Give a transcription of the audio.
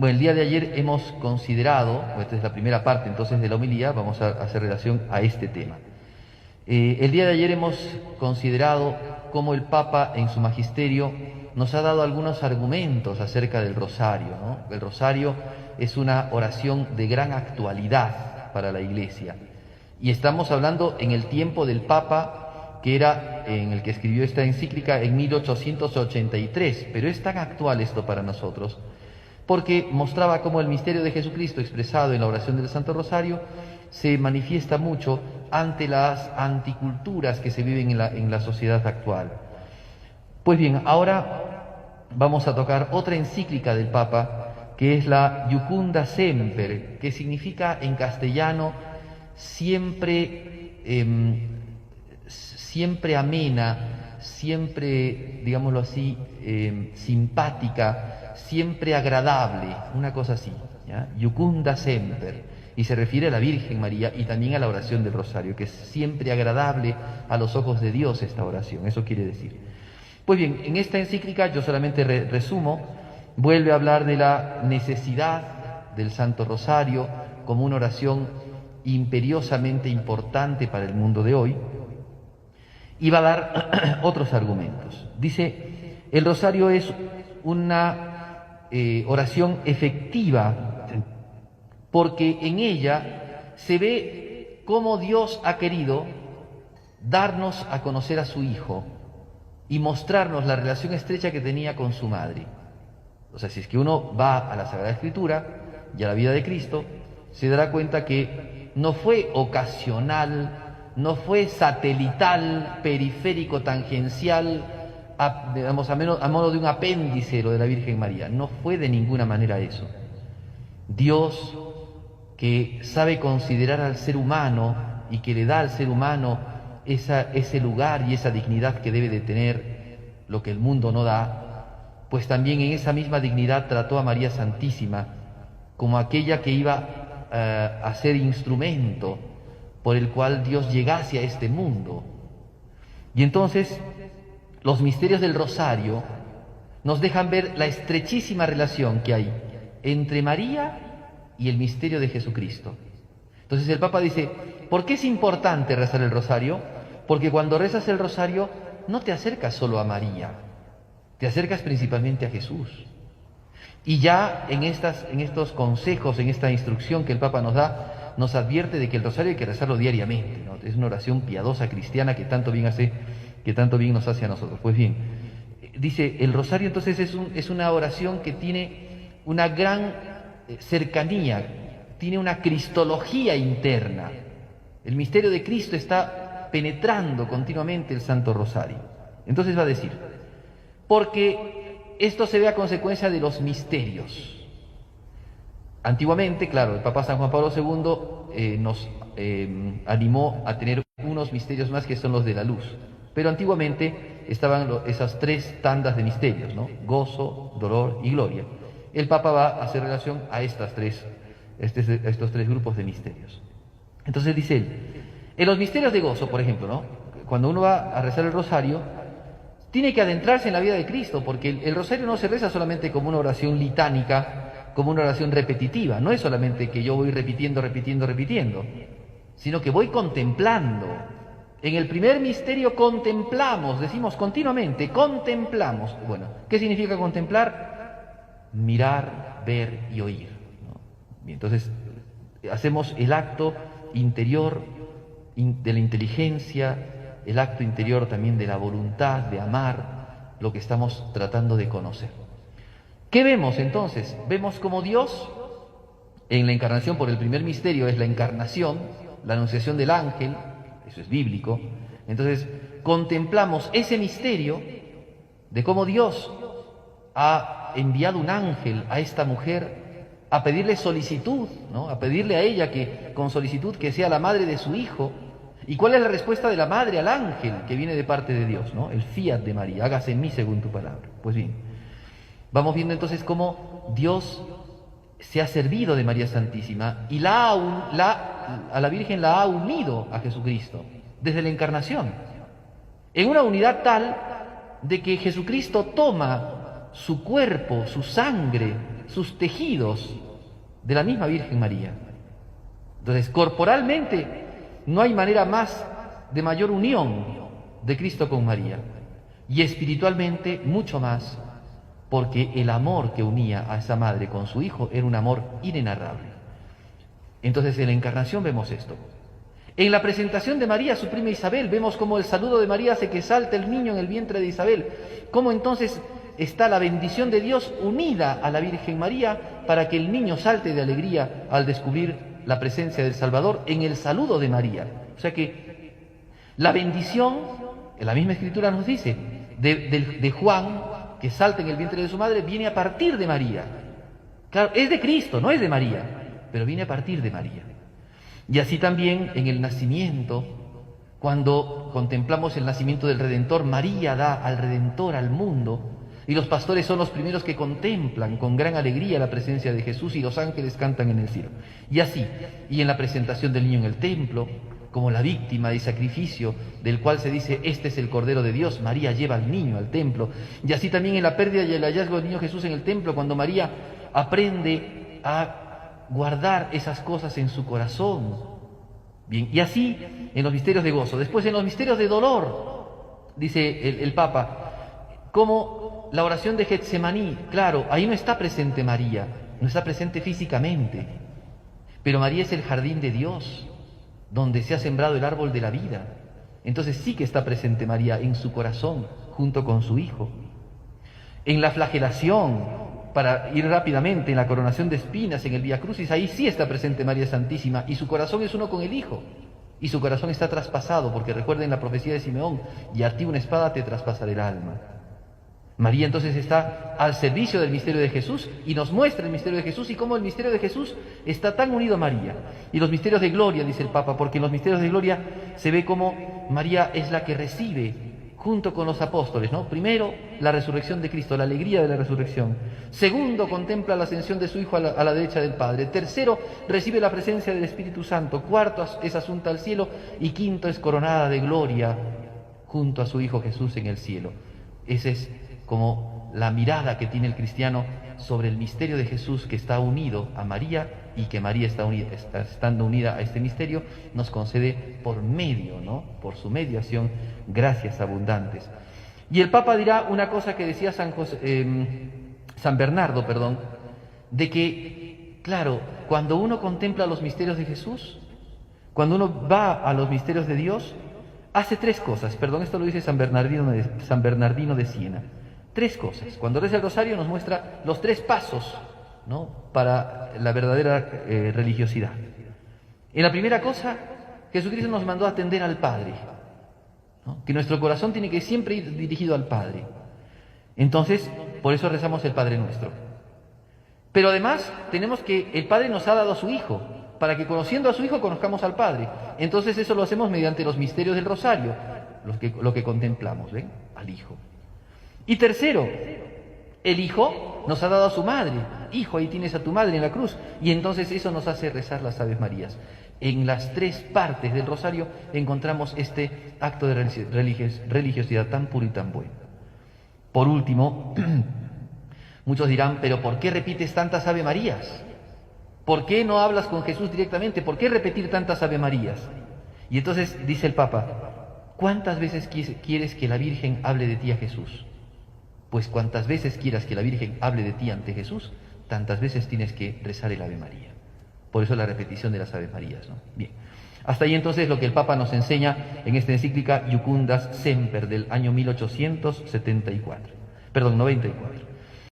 Bueno, el día de ayer hemos considerado, esta es la primera parte entonces de la homilía, vamos a hacer relación a este tema. El día de ayer hemos considerado cómo el Papa en su magisterio nos ha dado algunos argumentos acerca del rosario, ¿no? El rosario es una oración de gran actualidad para la Iglesia. Y estamos hablando en el tiempo del Papa, que era en el que escribió esta encíclica en 1883, pero es tan actual esto para nosotros, porque mostraba cómo el misterio de Jesucristo expresado en la oración del Santo Rosario se manifiesta mucho ante las anticulturas que se viven en la sociedad actual. Pues bien, ahora vamos a tocar otra encíclica del Papa, que es la Iucunda Semper, que significa en castellano siempre, siempre amena, siempre, digámoslo así, simpática, siempre agradable, una cosa así, ¿ya? Iucunda Semper, y se refiere a la Virgen María y también a la oración del Rosario, que es siempre agradable a los ojos de Dios esta oración, eso quiere decir. Pues bien, en esta encíclica, yo solamente resumo, vuelve a hablar de la necesidad del Santo Rosario como una oración imperiosamente importante para el mundo de hoy, y va a dar otros argumentos. Dice, el Rosario es una oración efectiva, porque en ella se ve cómo Dios ha querido darnos a conocer a su Hijo y mostrarnos la relación estrecha que tenía con su madre. O sea, si es que uno va a la Sagrada Escritura y a la vida de Cristo, se dará cuenta que no fue ocasional, no fue satelital, periférico, tangencial, digamos, a modo de un apéndice lo de la Virgen María. No fue de ninguna manera eso. Dios, que sabe considerar al ser humano y que le da al ser humano ese lugar y esa dignidad que debe de tener, lo que el mundo no da, pues también en esa misma dignidad trató a María Santísima como aquella que iba a ser instrumento por el cual Dios llegase a este mundo. Y entonces los misterios del Rosario nos dejan ver la estrechísima relación que hay entre María y el misterio de Jesucristo. Entonces el Papa dice, ¿por qué es importante rezar el Rosario? Porque cuando rezas el Rosario no te acercas solo a María, te acercas principalmente a Jesús. Y ya en estos consejos, en esta instrucción que el Papa nos da, nos advierte de que el Rosario hay que rezarlo diariamente, ¿no? Es una oración piadosa cristiana que tanto bien nos hace a nosotros. Pues bien, dice, el Rosario entonces es una oración que tiene una gran cercanía, tiene una cristología interna. El misterio de Cristo está penetrando continuamente el Santo Rosario. Entonces va a decir, porque esto se ve a consecuencia de los misterios. Antiguamente, claro, el Papa San Juan Pablo II nos animó a tener unos misterios más que son los de la luz. Pero antiguamente estaban esas tres tandas de misterios, ¿no? Gozo, dolor y gloria. El Papa va a hacer relación a estos tres grupos de misterios. Entonces dice él, en los misterios de gozo, por ejemplo, ¿no? Cuando uno va a rezar el Rosario, tiene que adentrarse en la vida de Cristo, porque el Rosario no se reza solamente como una oración litánica, como una oración repetitiva. No es solamente que yo voy repitiendo, sino que voy contemplando. En el primer misterio contemplamos, decimos continuamente, contemplamos. Bueno, ¿qué significa contemplar? Mirar, ver y oír, ¿no? Bien, entonces hacemos el acto interior de la inteligencia, el acto interior también de la voluntad, de amar lo que estamos tratando de conocer. ¿Qué vemos entonces? Vemos como Dios, en la encarnación, por el primer misterio es la encarnación, la anunciación del ángel, eso es bíblico. Entonces contemplamos ese misterio de cómo Dios ha enviado un ángel a esta mujer a pedirle solicitud, ¿no? A pedirle a ella que con solicitud que sea la madre de su hijo. ¿Y cuál es la respuesta de la madre al ángel que viene de parte de Dios, ¿no? El fiat de María, hágase en mí según tu palabra. Pues bien, vamos viendo entonces cómo Dios se ha servido de María Santísima y a la Virgen la ha unido a Jesucristo desde la encarnación, en una unidad tal de que Jesucristo toma su cuerpo, su sangre, sus tejidos de la misma Virgen María. Entonces, corporalmente no hay manera más de mayor unión de Cristo con María, y espiritualmente mucho más, porque el amor que unía a esa madre con su hijo era un amor inenarrable. Entonces, en la encarnación vemos esto. En la presentación de María a su prima Isabel, vemos cómo el saludo de María hace que salte el niño en el vientre de Isabel, cómo entonces está la bendición de Dios unida a la Virgen María para que el niño salte de alegría al descubrir la presencia del Salvador en el saludo de María. O sea que la bendición, en la misma Escritura nos dice, de Juan, que salta en el vientre de su madre, viene a partir de María. Claro, es de Cristo, no es de María, pero viene a partir de María. Y así también en el nacimiento, cuando contemplamos el nacimiento del Redentor, María da al Redentor al mundo, y los pastores son los primeros que contemplan con gran alegría la presencia de Jesús, y los ángeles cantan en el cielo. Y así, y en la presentación del niño en el templo, como la víctima de sacrificio del cual se dice, este es el Cordero de Dios, María lleva al niño al templo. Y así también en la pérdida y el hallazgo del niño Jesús en el templo, cuando María aprende a guardar esas cosas en su corazón. Bien, y así en los misterios de gozo. Después en los misterios de dolor, dice el Papa, como la oración de Getsemaní, claro, ahí no está presente María, no está presente físicamente, pero María es el jardín de Dios, donde se ha sembrado el árbol de la vida. Entonces sí que está presente María en su corazón, junto con su Hijo. En la flagelación, para ir rápidamente, en la coronación de espinas, en el Vía Crucis, ahí sí está presente María Santísima, y su corazón es uno con el Hijo, y su corazón está traspasado, porque recuerden la profecía de Simeón, y a ti una espada te traspasará el alma. María entonces está al servicio del misterio de Jesús y nos muestra el misterio de Jesús y cómo el misterio de Jesús está tan unido a María. Y los misterios de gloria, dice el Papa, porque en los misterios de gloria se ve cómo María es la que recibe junto con los apóstoles, ¿no? Primero, la resurrección de Cristo, la alegría de la resurrección. Segundo, contempla la ascensión de su Hijo a la derecha del Padre. Tercero, recibe la presencia del Espíritu Santo. Cuarto, es asunta al cielo. Y quinto, es coronada de gloria junto a su Hijo Jesús en el cielo. Ese es como la mirada que tiene el cristiano sobre el misterio de Jesús, que está unido a María, y que María estando unida a este misterio, nos concede por medio, ¿no? Por su mediación, gracias abundantes. Y el Papa dirá una cosa que decía San Bernardo, de que, claro, cuando uno contempla los misterios de Jesús, cuando uno va a los misterios de Dios, hace tres cosas. Esto lo dice San Bernardino de Siena. Tres cosas. Cuando reza el rosario nos muestra los tres pasos, ¿no?, para la verdadera religiosidad. En la primera cosa, Jesucristo nos mandó a atender al Padre, ¿no?, que nuestro corazón tiene que siempre ir dirigido al Padre. Entonces, por eso rezamos el Padre Nuestro. Pero además tenemos que el Padre nos ha dado a su Hijo, para que conociendo a su Hijo conozcamos al Padre. Entonces eso lo hacemos mediante los misterios del rosario, lo que contemplamos, ¿ven?, al Hijo. Y tercero, el Hijo nos ha dado a su madre. Hijo, ahí tienes a tu madre en la cruz. Y entonces eso nos hace rezar las Aves Marías. En las tres partes del rosario encontramos este acto de religiosidad tan puro y tan bueno. Por último, muchos dirán, pero ¿por qué repites tantas Ave Marías? ¿Por qué no hablas con Jesús directamente? ¿Por qué repetir tantas Ave Marías? Y entonces dice el Papa, ¿cuántas veces quieres que la Virgen hable de ti a Jesús? Pues cuantas veces quieras que la Virgen hable de ti ante Jesús, tantas veces tienes que rezar el Ave María. Por eso la repetición de las Ave Marías, ¿no? Bien. Hasta ahí entonces lo que el Papa nos enseña en esta encíclica Iucundas Semper del año 1874. 94.